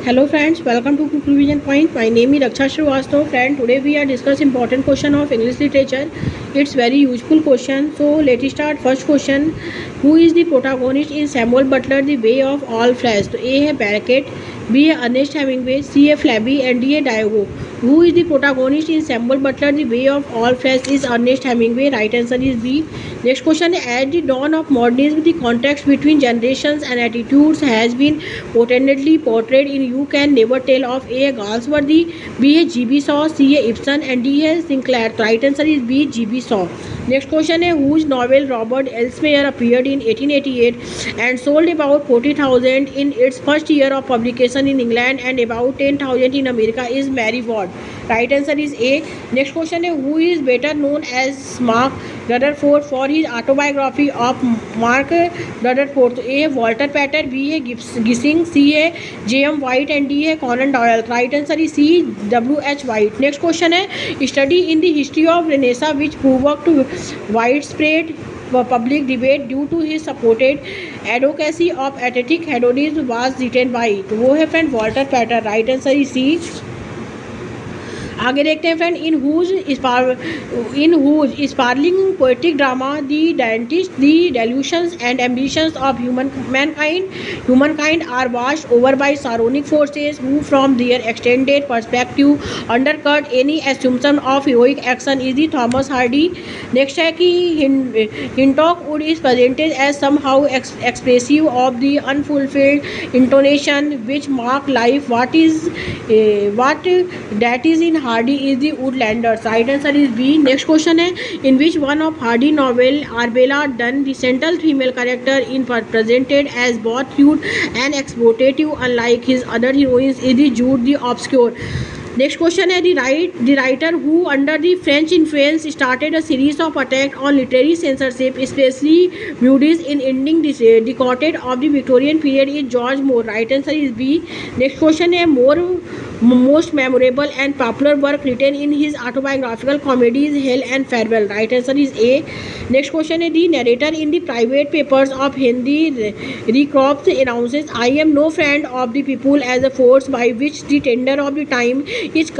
Hello friends, welcome to Conclusion Point. My name is Raksha Srivastava. Friend, today we are discussing important question of English literature. It's very useful question. So let's start. First question: Who is the protagonist in Samuel Butler, The Way of All Flesh? तो A है Beckett, B है Ernest Hemingway, C है Flaby and D है Diego. Who is the protagonist in Samuel Butler, The Way of All Flesh is Ernest Hemingway. Right answer is B. Next question: At the dawn of modernism, the context between generations and attitudes has been potently portrayed in You Can Never Tell of A. Galsworthy, B. G.B. Shaw, C. Ibsen and D. Sinclair. Right answer is B. G.B. Shaw. Next question है whose novel Robert Elsmere appeared in 1888 and sold about 40,000 in its first year of publication in England and about 10,000 in America is Mary Ward. Right answer is A. Next question है who is better known as Mark Rutherford for his autobiography of Mark Rutherford. A है Walter Pater, B है Gissing, C है J.M. White and D है Conan Doyle. Right answer is C. W.H. White. Next question है study in the history of Renaissance which provoked widespread public debate due to his supported advocacy of aesthetic hedonism was written by. तो वो है friend Walter Pater. Right answer is C. आगे देखते हैं friend in whose sparkling poetic drama the dentist the delusions and ambitions of human kind are washed over by sardonic forces who from their extended perspective undercut any assumption of heroic action is the Thomas Hardy. Next है कि Hintock Wood is presented as somehow expressive of the unfulfilled intonation which mark life what that is in Hardy is the Woodlanders. Right answer is B. Next question है in which one of Hardy novel are Bella Dunn the central female character in presented as both cute and exploitative unlike his other heroines is the Jude the Obscure. Next question है the writer who under the French influence started a series of attacks on literary censorship especially Moody's in ending this decade of the Victorian period is George Moore. Right answer is B. Next question है most memorable and popular work written in his autobiographical comedies Hell and Farewell. Right answer is A. Next question है the narrator in the private papers of Henry Recroft announces I am no friend of the people as a force by which the tender of the time is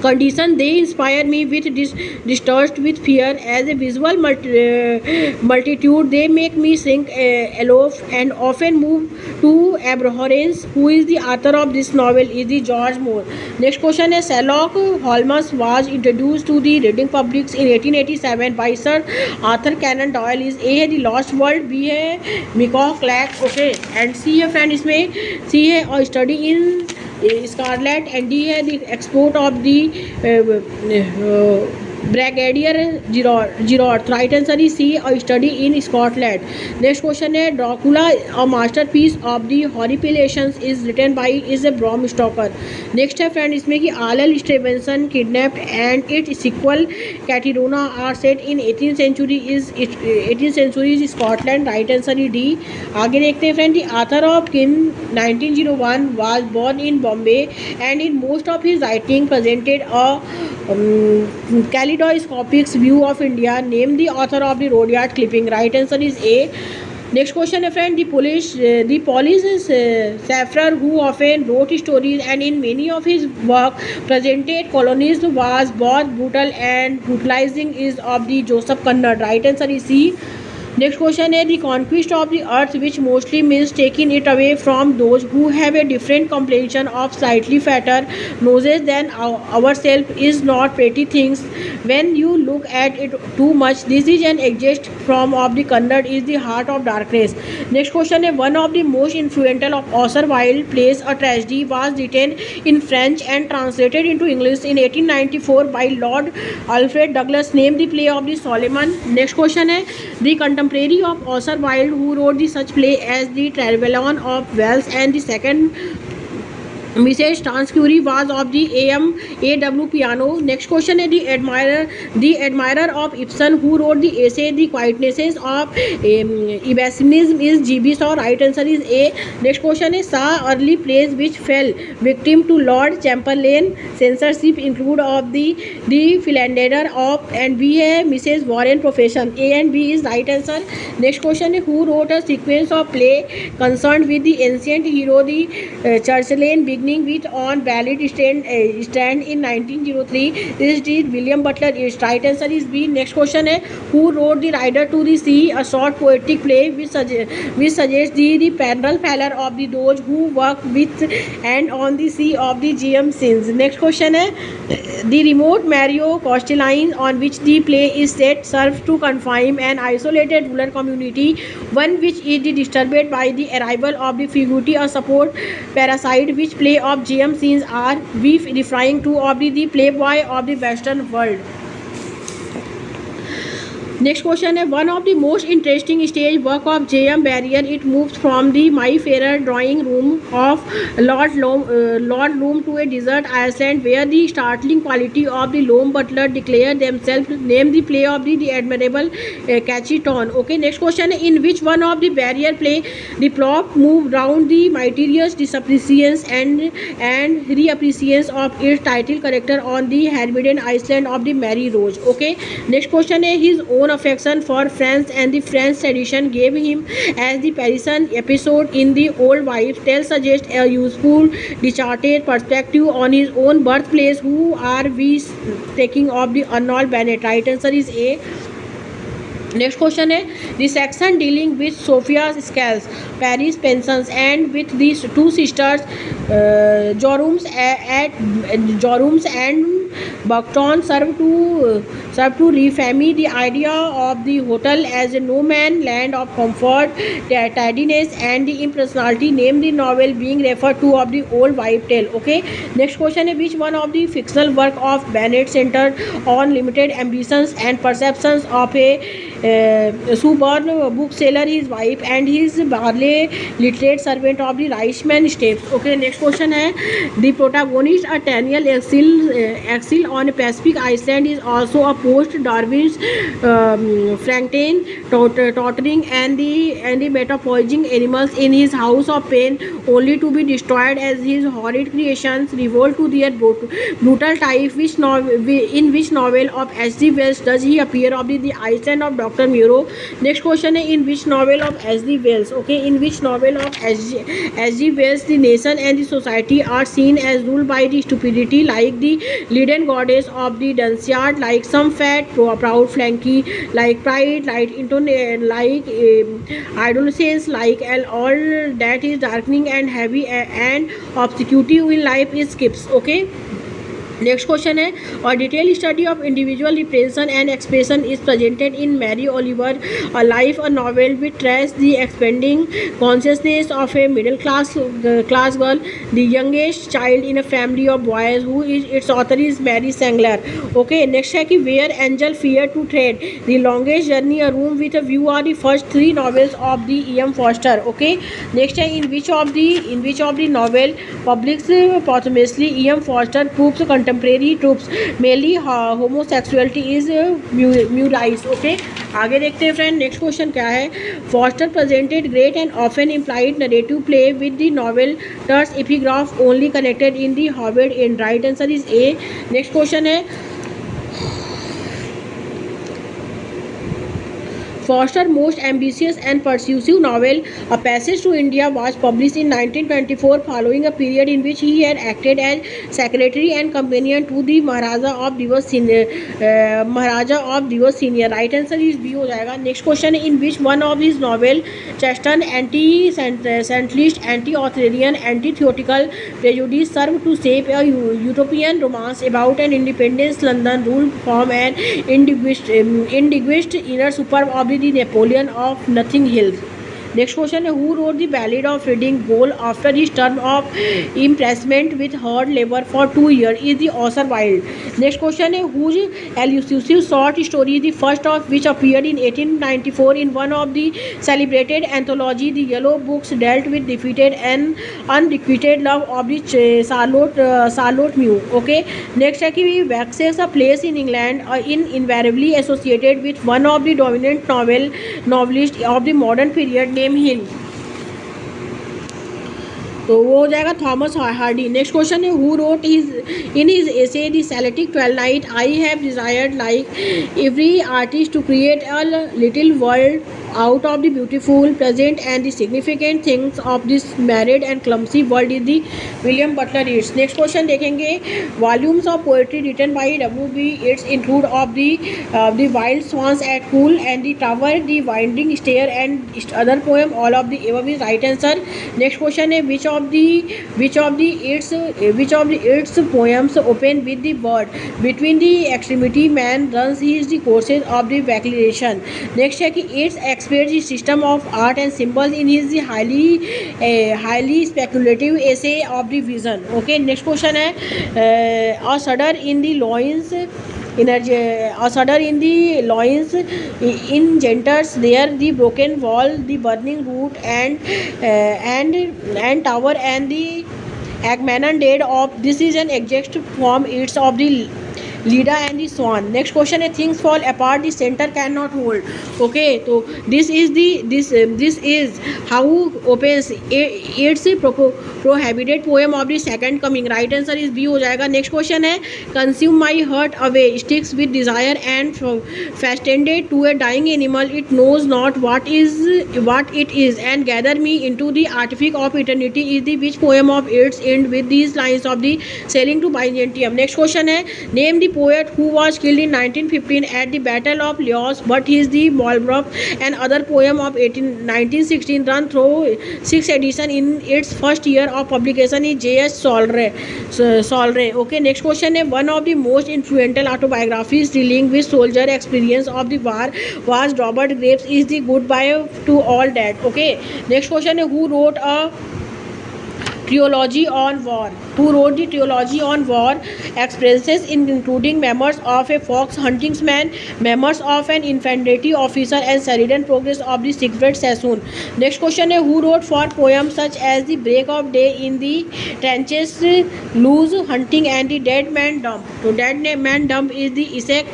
condition they inspire me with distrust with fear as a visual multitude they make me sink aloft and often move to abhorrence. Who is the author of this novel is the George Moore. Next question is Sherlock Holmes was introduced to the reading public in 1887 by Sir Arthur Conan Doyle. is A है the Lost World, B है Michael Clarke, okay, and C है friend इसमें C है और study in scarlet and D है the export of the brigadier Gerard. Right answer is C और study in Scotland. Next question है Dracula a masterpiece of the horripilations is written by is A Bram Stoker. Next है friend इसमें कि R L Stevenson kidnapped and it sequel Catriona are set in 18th century is Scotland. Right answer is D. आगे देखते हैं friend the author of Kim 1901 was born in Bombay and in most of his writing presented a kaleidoscopic view of India. Name the author of the Rudyard clipping. Right answer is A. Next question है friend the Polish Saffer who often wrote stories and in many of his work presented colonialism was both brutal and brutalizing is of the Joseph Conrad. Right answer is C. Next question है the conquest of the earth which mostly means taking it away from those who have a different complexion of slightly fatter noses than ourselves is not pretty things when you look at it too much. This is an exist from of the Conrad is the heart of darkness. Next question है one of the most influential of Oscar Wilde plays a tragedy was written in French and translated into English in 1894 by Lord Alfred Douglas. Name the play of the Solomon. Next question है the contemporary of Oscar Wilde who wrote the such play as the Travelon of Wells and the second Mrs. Tanscury was of the AW piano. Next question is the admirer of Ibsen who wrote the essay The Quietnesses of Evasionism is GB Shaw. Right answer is A. Next question is Shah early plays which fell victim to Lord Chamberlain censorship include of the Philander of and B है Mrs. Warren Profession. A and B is right answer. Next question is who wrote a sequence of play concerned with the ancient hero the Churchill beginning with on ballot stand in 1903 is the William Butler is right answer is B. Next question है who wrote the Rider to the Sea a short poetic play which suggests the parallel failure of the those who work with and on the sea of the GM scenes. Next question है the remote Mario coastline on which the play is set serves to confine an isolated rural community, one which is disturbed by the arrival of the fugitive or support parasite. Which play of GM scenes are we referring to of the playboy of the Western world? Next question है one of the most interesting stage work of J.M. Barrie. It moves from the Mayfair drawing room of Lord Loom to a desert Iceland where the startling quality of the Loam Butler declare themselves name the play of the admirable catchy tone. Okay, next question है in which one of the Barrie play the plot move round the mysterious disappreciations and reappreciations of its title character on the Hebridean Iceland of the Mary Rose. Okay, next question है his own affection for France and the French tradition gave him as the Parisian episode in the Old Wives' Tale suggests a useful discharted perspective on his own birthplace. Who are we taking of the Arnold Bennett? Right answer is A. Next question है the section dealing with Sophia Scales, Paris Pensions and with these two sisters Jorums and Buckton serve to reframe the idea of the hotel as a no man land of comfort, tidiness and the impersonality. Name the novel being referred to of the Old Wives' Tale. Okay. Next question is which one of the fictional work of Bennett centered on limited ambitions and perceptions of a suburban bookseller, his wife and his barley literate servant of the Reichman steps. Okay, next question है the protagonist a Daniel exile on Pacific Iceland is also a post-Darwin's Frankenstein tottering and the metaphorizing animals in his house of pain only to be destroyed as his horrid creations revolt to their brutal type. In which novel of H.G. Wells does he appear of the Iceland of Dr. Moreau? Next question है in which novel of H.G. Wells? Okay, in which novel of H.G. Wells the nation and the society are seen as ruled by the stupidity like the leaden goddess of the Dunciad, like some fat proud flanky, like pride, like adolescence, like all that is darkening and heavy and obscurity in life is skips. Okay. Next question है a detailed study of individual representation and expression is presented in Mary Oliver A Life, a novel which tracks the expanding consciousness of a middle class girl, the youngest child in a family of boys, who is its author is Mary Sangler. Okay, next है कि Where Angel Fear to Tread, The Longest Journey, A Room with a View are the first three novels of the E.M. Forster. Okay, next है in which of the novel published posthumously E.M. Forster proves contemporary troops mainly homosexuality is murized. Okay, आगे देखते हैं friend. Next question क्या है Foster presented great and often implied narrative play with the novel terse epigraph only connected in the Hobbit in. Right answer is A. Next question है Foster's most ambitious and persuasive novel, A Passage to India, was published in 1924 following a period in which he had acted as secretary and companion to the Maharaja of Divas Senior. Right answer is B हो जाएगा. Next question है in which one of his novel Cheston anti-centralist, anti-authoritarian, anti-theoretical prejudice served to shape a utopian romance about an independent London ruled from an individualist inner suburb of the Napoleon of Nothing Hill. Next question is who wrote the Ballad of Reading Gaol after his term of imprisonment with hard labor for 2 years? Is the Oscar Wilde. Next question is whose elusive short story, the first of which appeared in 1894 in one of the celebrated anthology, The Yellow Books, dealt with defeated and unrequited love of the Charlotte Mew. Okay. Next है कि Wessex, a place in England, in invariably associated with one of the dominant novelists of the modern period, name Hill. तो वो हो जाएगा Thomas Hardy. Next question है who wrote his essay the Celtic twelve night I have desired like every artist to create a little world out of the beautiful present and the significant things of this married and clumsy world is the William Butler Yeats. Next question देखेंगे volumes of poetry written by W.B. Yeats include of the Wild Swans at Pool and the Tower, the Winding Stair and other poem. All of the above is right answer. Next question है which of the Yeats poems open with the word between the extremity man runs he is the courses of the declaration. Next है कि Yeats expressed the system of art and symbols in his highly speculative essay of the vision. Okay, next question है a shudder in the loins in genters there the broken wall, the burning root and tower and the Agamemnon dead of. This is an exact form it's of the Leda and the Swan. Next question है things fall apart the center cannot hold. Okay, तो this is how opens Yeats prohibited poem of the second coming. Right answer is B हो जाएगा. Next question है consume my heart away sticks with desire and fastened to a dying animal it knows not what it is and gather me into the artifice of eternity is the which poem of Yeats end with these lines of the sailing to Byzantium. Next question है name the poet who was killed in 1915 at the Battle of Leos but he is the Marlborough and other poem of 1916 run through 6 edition in its first year of publication is J.S. Solre. Okay, next question है one of the most influential autobiographies dealing with soldier experience of the war was Robert Graves is the Goodbye to All That. Okay, next question है who wrote a Trilogy on War. Who wrote the Trilogy on War? Experiences including memoirs of a fox huntingsman, memoirs of an infantry officer and Sheridan progress of the Siegfried Sassoon. Next question है who wrote for poems such as The Break of Day in the Trenches, Loose Hunting and The Dead Man Dump. So Dead Man Dump is the Isaac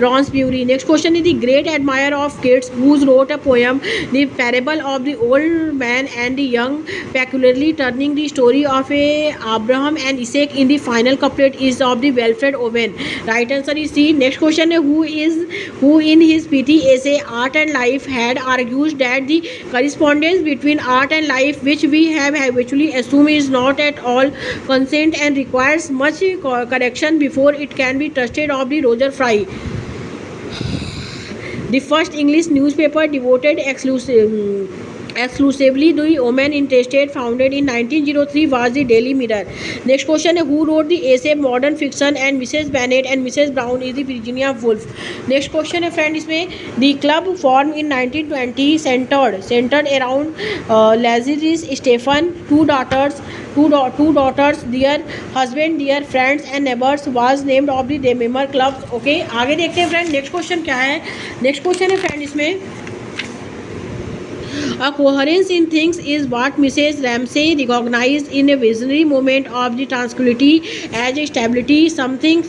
Ronsbury. Next question is the great admirer of kids who wrote a poem The Parable of the Old Man and the Young, peculiarly turning the story of Abraham and Isaac in the final couplet is of the Wilfred Owen. Right answer is C. Next question is who in his pithy essay Art and Life had argues that the correspondence between art and life which we have habitually assumed is not at all constant and requires much correction before it can be trusted of the Roger Fry. The first English newspaper devoted exclusively the women interested founded in 1903 was the Daily Mirror. Next question है who wrote the essay Modern Fiction and Mrs. Bennet and Mrs. Brown is the Virginia Woolf. Next question है friend इसमें the club formed in 1920 centered around Lazarus Stephen two daughters their husband their friends and neighbors was named of the member clubs. Okay, आगे देखते हैं friend next question क्या है. Next question है friend इसमें a coherence in things is what Mrs. Ramsay recognized in a visionary moment of the tranquility as a stability, something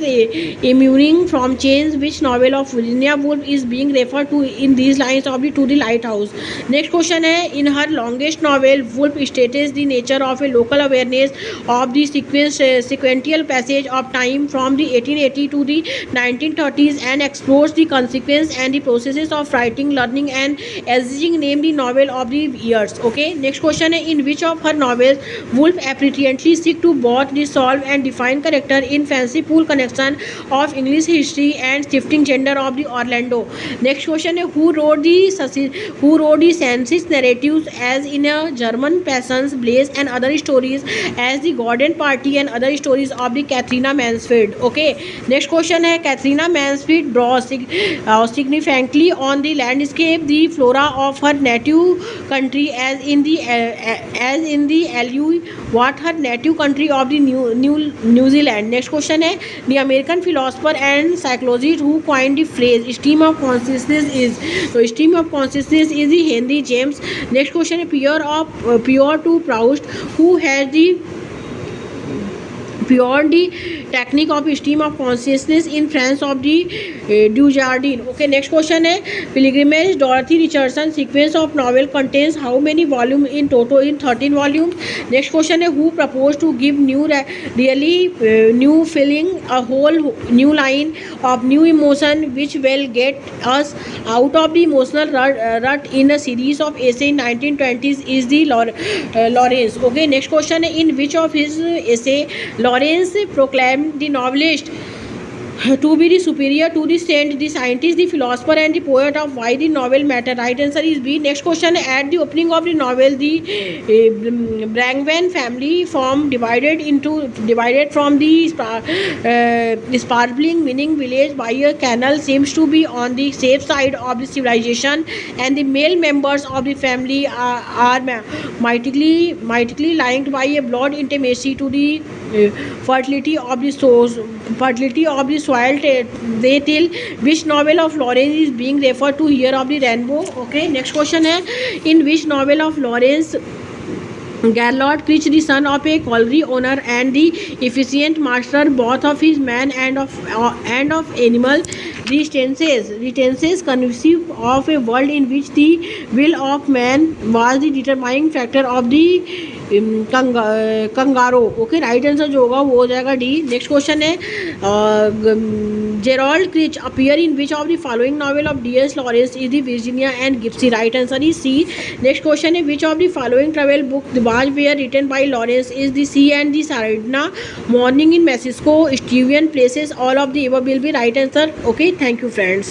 immune from change. Which novel of Virginia Woolf is being referred to in these lines of the To the Lighthouse? Next question है in her longest novel, Woolf states the nature of a local awareness of the sequential passage of time from the 1880 to the 1930s and explores the consequences and the processes of writing, learning and aging. Name the novel of the years. Okay, next question है in which of her novels Woolf apparently seek to both resolve and define character in fanciful connection of English history and shifting gender of the Orlando. Next question है who wrote the census narratives as in a German Passions, Blaze and other stories as the Garden Party and other stories of the Katharina Mansfield. Okay, next question है Katharina Mansfield draws significantly on the landscape the flora of her native country as in the LU. What her native country of the New Zealand? Next question है, the American philosopher and psychologist who coined the phrase stream of consciousness is. So stream of consciousness is the Henry James. Next question है, Pierre to Proust who has the beyond the technique of stream of consciousness in France of the Dujardin. Okay, next question है, Pilgrimage Dorothy Richardson sequence of novel contains how many volumes in total? In 13 volumes. Next question है, who proposed to give new feeling, a whole new line of new emotion which will get us out of the emotional rut in a series of essay in 1920s is the Lawrence. Okay, next question है, in which of his essay Lawrence proclaimed the novelist to be the superior to the saint, the scientist, the philosopher and the poet of why the novel matter? Right answer is B. Next question, at the opening of the novel, the Brangwen family divided from the sparkling winning village by a canal seems to be on the safe side of the civilization, and the male members of the family are mightily linked by a blood intimacy to the fertility of the soil. They tell which novel of Lawrence is being referred to here of the rainbow. Okay, next question है, in which novel of Lawrence Gerlot Crich, the son of a colliery owner and the efficient master both of his man and of animal, retenses conceive of a world in which the will of man was the determining factor of the kangaroo. Okay, right answer जो होगा वो हो जाएगा D. Next question है, Gerald Crich appear in which of the following novel of D.S. Lawrence is the Virginia and Gipsy? Right answer is C. Next question है, which of the following travel book was were written by Lawrence is the sea and the Sardinia, morning in Mexico, स्टीवियन places, all of the above will be right answer. Okay, thank you friends.